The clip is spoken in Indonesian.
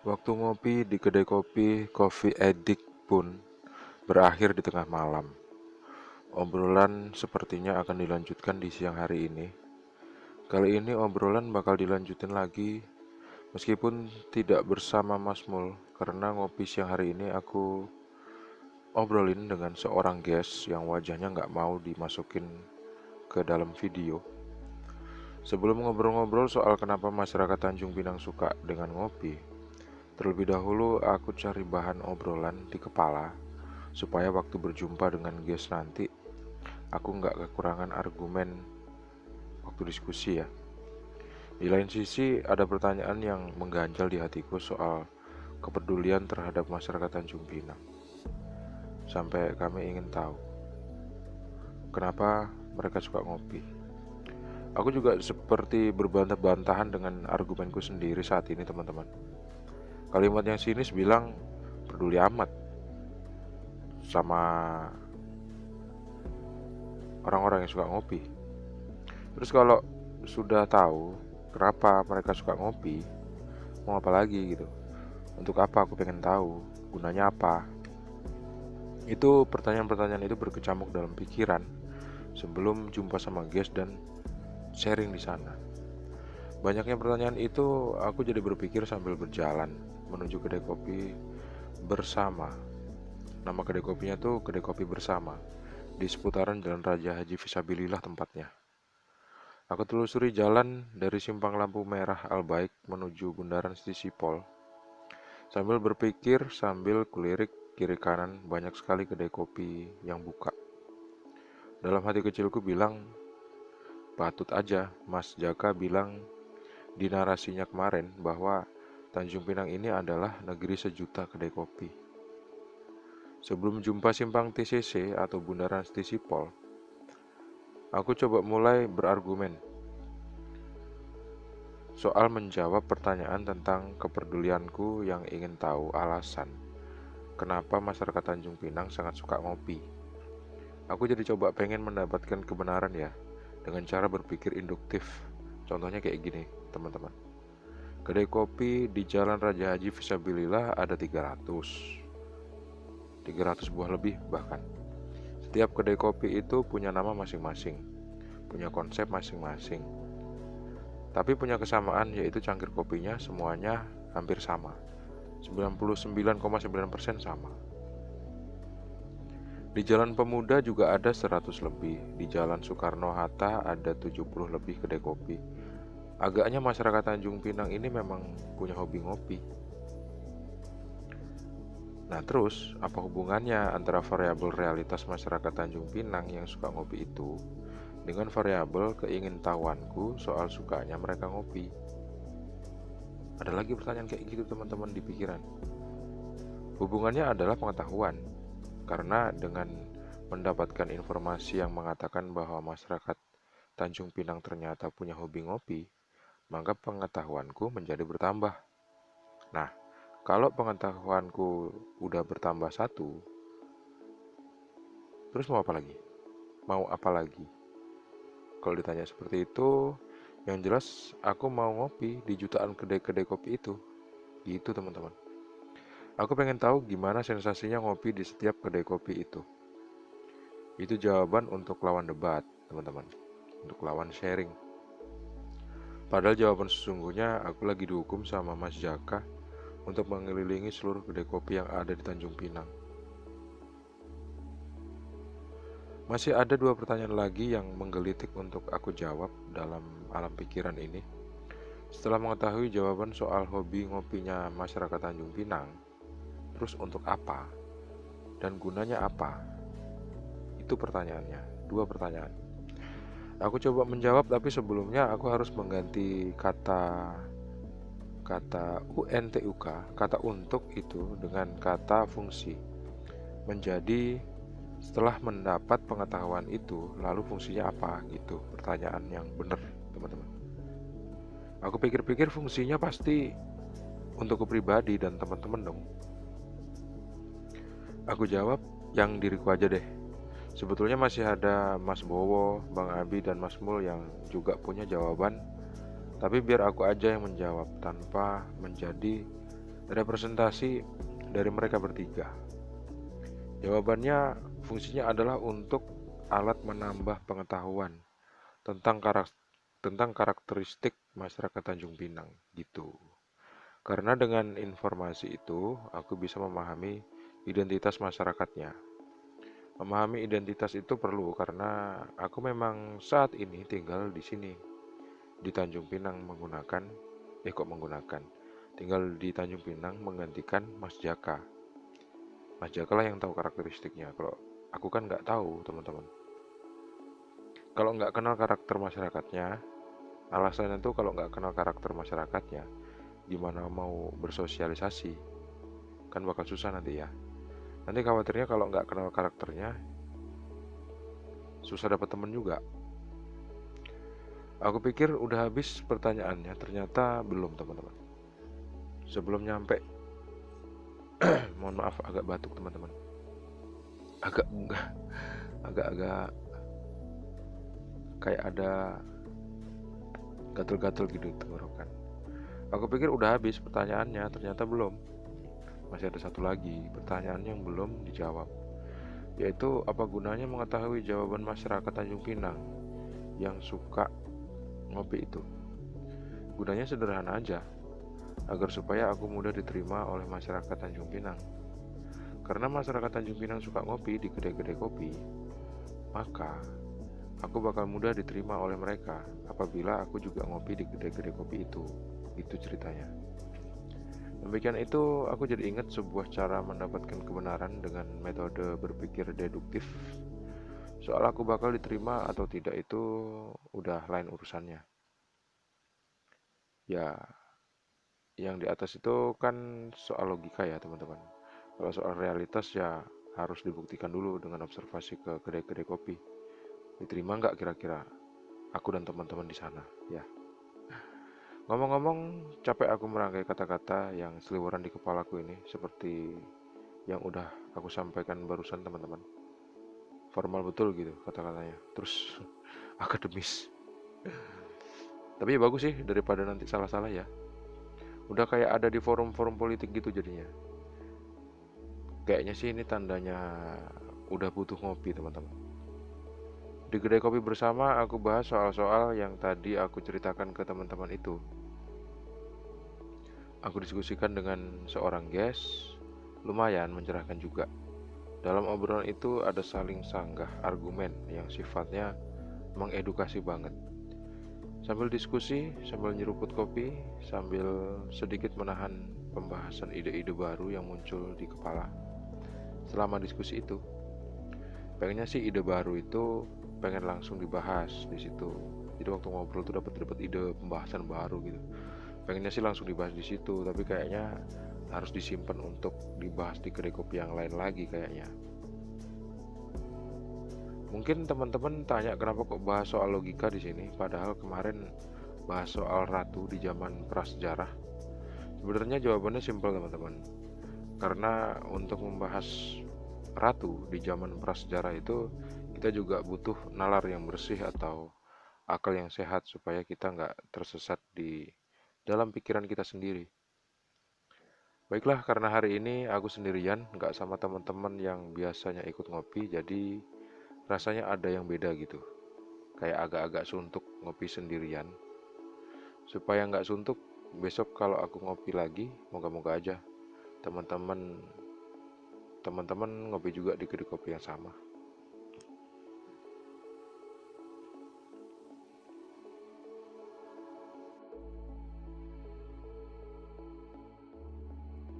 Waktu ngopi di kedai kopi, Coffee Addict pun berakhir di tengah malam. Obrolan sepertinya akan dilanjutkan di siang hari ini. Kali ini obrolan bakal dilanjutin lagi, meskipun tidak bersama Mas Mul, karena ngopi siang hari ini aku obrolin dengan seorang guest yang wajahnya nggak mau dimasukin ke dalam video. Sebelum ngobrol-ngobrol soal kenapa masyarakat Tanjung Pinang suka dengan ngopi, terlebih dahulu aku cari bahan obrolan di kepala supaya waktu berjumpa dengan guest nanti aku nggak kekurangan argumen waktu diskusi ya. Di lain sisi ada pertanyaan yang mengganjal di hatiku soal kepedulian terhadap masyarakat Tanjung Pinang. Sampai kami ingin tahu kenapa mereka suka ngopi. Aku juga seperti berbantah-bantahan dengan argumenku sendiri saat ini teman-teman. Kalimat yang sinis bilang peduli amat sama orang-orang yang suka ngopi. Terus kalau sudah tahu kenapa mereka suka ngopi, mau apa lagi gitu? Untuk apa aku pengen tahu? Gunanya apa? Itu pertanyaan-pertanyaan itu berkecamuk dalam pikiran sebelum jumpa sama guest dan sharing di sana. Banyaknya pertanyaan itu aku jadi berpikir sambil berjalan menuju kedai kopi bersama. Nama kedai kopinya tuh kedai kopi bersama di seputaran Jalan Raja Haji Fisabilillah tempatnya. Aku telusuri jalan dari simpang lampu merah Al-Baik menuju bundaran Stisipol. Sambil berpikir, sambil kulirik kiri kanan banyak sekali kedai kopi yang buka. Dalam hati kecilku bilang, patut aja Mas Jaka bilang di narasinya kemarin bahwa Tanjung Pinang ini adalah negeri sejuta kedai kopi. Sebelum jumpa simpang TCC atau bundaran Stisipol, aku coba mulai berargumen soal menjawab pertanyaan tentang kepedulianku yang ingin tahu alasan kenapa masyarakat Tanjung Pinang sangat suka ngopi. Aku jadi coba pengen mendapatkan kebenaran ya, dengan cara berpikir induktif. Contohnya kayak gini, teman-teman. Kedai kopi di Jalan Raja Haji Fisabilillah ada 300 buah lebih bahkan. Setiap kedai kopi itu punya nama masing-masing, punya konsep masing-masing. Tapi punya kesamaan yaitu cangkir kopinya semuanya hampir sama. 99,9% sama. Di Jalan Pemuda juga ada 100 lebih. Di Jalan Soekarno-Hatta ada 70 lebih kedai kopi. Agaknya masyarakat Tanjung Pinang ini memang punya hobi ngopi. Nah terus, apa hubungannya antara variabel realitas masyarakat Tanjung Pinang yang suka ngopi itu dengan variabel keingintahuanku soal sukanya mereka ngopi? Ada lagi pertanyaan kayak gitu teman-teman di pikiran. Hubungannya adalah pengetahuan. Karena dengan mendapatkan informasi yang mengatakan bahwa masyarakat Tanjung Pinang ternyata punya hobi ngopi, maka pengetahuanku menjadi bertambah. Nah, kalau pengetahuanku udah bertambah satu, terus mau apa lagi? Mau apa lagi? Kalau ditanya seperti itu, yang jelas aku mau ngopi di jutaan kedai-kedai kopi itu. Gitu teman-teman. Aku pengen tahu gimana sensasinya ngopi di setiap kedai kopi itu. Itu jawaban untuk lawan debat, teman-teman. Untuk lawan sharing. Padahal jawaban sesungguhnya aku lagi dihukum sama Mas Jaka untuk mengelilingi seluruh kedai kopi yang ada di Tanjung Pinang. Masih ada dua pertanyaan lagi yang menggelitik untuk aku jawab dalam alam pikiran ini. Setelah mengetahui jawaban soal hobi ngopinya masyarakat Tanjung Pinang, terus untuk apa? Dan gunanya apa? Itu pertanyaannya, dua pertanyaan. Aku coba menjawab tapi sebelumnya aku harus mengganti kata UNTUK, kata untuk itu dengan kata fungsi. Menjadi setelah mendapat pengetahuan itu, lalu fungsinya apa gitu. Pertanyaan yang benar, teman-teman. Aku pikir-pikir fungsinya pasti untukku pribadi dan teman-teman dong. Aku jawab yang diriku aja deh. Sebetulnya masih ada Mas Bowo, Bang Abi, dan Mas Mul yang juga punya jawaban. Tapi biar aku aja yang menjawab tanpa menjadi representasi dari mereka bertiga. Jawabannya fungsinya adalah untuk alat menambah pengetahuan tentang karakteristik masyarakat Tanjung Pinang gitu. Karena dengan informasi itu aku bisa memahami identitas masyarakatnya. Memahami identitas itu perlu karena aku memang saat ini tinggal di sini di Tanjung Pinang tinggal di Tanjung Pinang menggantikan Mas Jaka. Mas Jaka lah yang tahu karakteristiknya. Kalau aku kan nggak tahu teman-teman. Kalau nggak kenal karakter masyarakatnya, alasannya tuh kalau nggak kenal karakter masyarakatnya, gimana mau bersosialisasi? Kan bakal susah nanti ya. Nanti khawatirnya kalau nggak kenal karakternya, susah dapat temen juga. Aku pikir udah habis pertanyaannya, ternyata belum teman-teman. Sebelum nyampe, mohon maaf agak batuk teman-teman. Agak agak kayak ada gatel-gatel gitu tenggorokan. Aku pikir udah habis pertanyaannya, ternyata belum. Masih ada satu lagi pertanyaan yang belum dijawab, yaitu apa gunanya mengetahui jawaban masyarakat Tanjung Pinang yang suka ngopi itu. Gunanya sederhana aja, agar supaya aku mudah diterima oleh masyarakat Tanjung Pinang. Karena masyarakat Tanjung Pinang suka ngopi di kedai-kedai kopi, maka aku bakal mudah diterima oleh mereka apabila aku juga ngopi di kedai-kedai kopi itu. Itu ceritanya. Demikian itu, aku jadi ingat sebuah cara mendapatkan kebenaran dengan metode berpikir deduktif. Soal aku bakal diterima atau tidak itu udah lain urusannya. Ya, yang di atas itu kan soal logika ya teman-teman. Kalau soal realitas ya harus dibuktikan dulu dengan observasi ke kedai-kedai kopi. Diterima nggak kira-kira aku dan teman-teman di sana? Ya. Ngomong-ngomong, capek aku merangkai kata-kata yang seliweran di kepalaku ini seperti yang udah aku sampaikan barusan teman-teman. Formal betul gitu kata-katanya. Terus akademis. Tapi ya bagus sih daripada nanti salah-salah ya. Udah kayak ada di forum-forum politik gitu jadinya. Kayaknya sih ini tandanya udah butuh ngopi teman-teman. Di kedai kopi bersama aku bahas soal-soal yang tadi aku ceritakan ke teman-teman itu. Aku diskusikan dengan seorang guest, lumayan mencerahkan juga. Dalam obrolan itu ada saling sanggah argumen yang sifatnya mengedukasi banget. Sambil diskusi, sambil nyeruput kopi, sambil sedikit menahan pembahasan ide-ide baru yang muncul di kepala. Selama diskusi itu, pengennya sih ide baru itu pengen langsung dibahas di situ. Jadi waktu ngobrol tuh dapat ide pembahasan baru gitu. Pengennya sih langsung dibahas di situ, tapi kayaknya harus disimpan untuk dibahas di kedai kopi yang lain lagi kayaknya. Mungkin teman-teman tanya kenapa kok bahas soal logika di sini, padahal kemarin bahas soal ratu di zaman prasejarah. Sebenarnya jawabannya simpel teman-teman. Karena untuk membahas ratu di zaman prasejarah itu kita juga butuh nalar yang bersih atau akal yang sehat supaya kita nggak tersesat di dalam pikiran kita sendiri. Baiklah, karena hari ini aku sendirian, nggak sama teman-teman yang biasanya ikut ngopi, jadi rasanya ada yang beda gitu. Kayak agak-agak suntuk ngopi sendirian. Supaya nggak suntuk, besok kalau aku ngopi lagi, moga-moga aja teman-teman ngopi juga di kedai kopi yang sama.